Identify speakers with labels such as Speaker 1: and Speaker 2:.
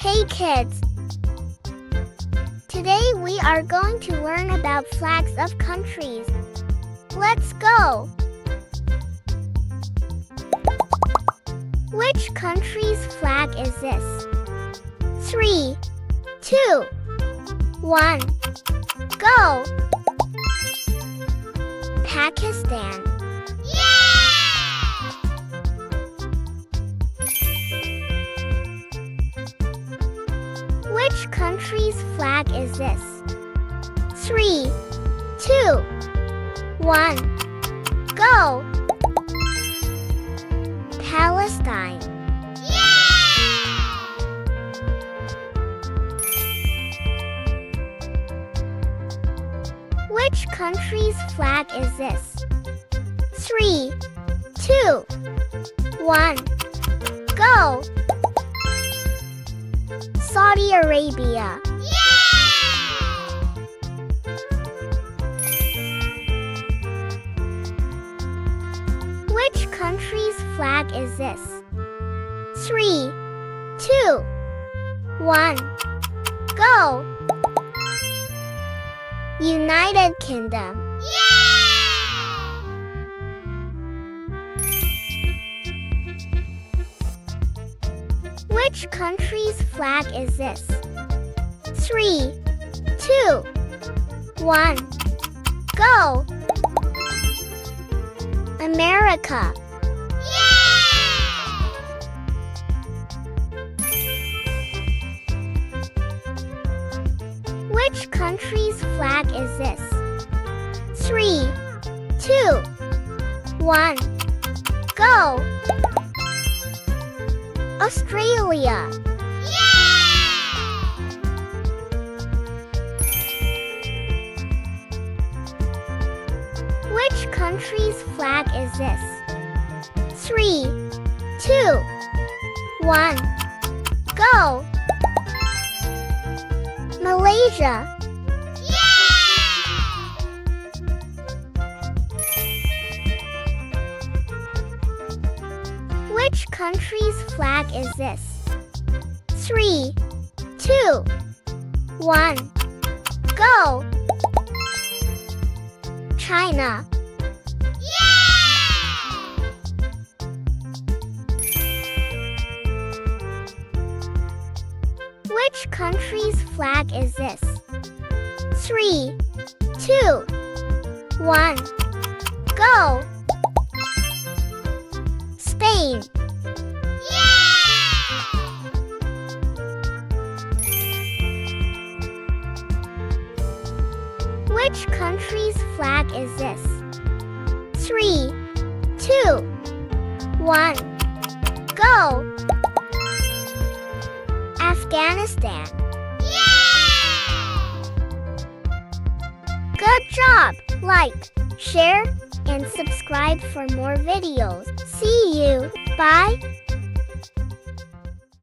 Speaker 1: Hey kids! Today we are going to learn about flags of countries. Let's go! Which country's flag is this? 3, 2, 1, go! Pakistan. Which country's flag is this? 3, 2, 1, go! Palestine. Which country's flag is this? 3, 2, 1, go! Saudi Arabia. Which country's flag is this? 3, 2, 1, go! United Kingdom. Which country's flag is this? 3, 2, 1, go! America. Which country's flag is this? 3, 2, 1, go! Australia. Which country's flag is this? 3, 2, 1, go! Malaysia. Which country's flag is this? 3, 2, 1, go! China. Which country's flag is this? 3, 2, 1, go! Spain. Which country's flag is this? 3, 2, 1, go! Afghanistan. Good job! Like, share, and subscribe for more videos. See you. Bye.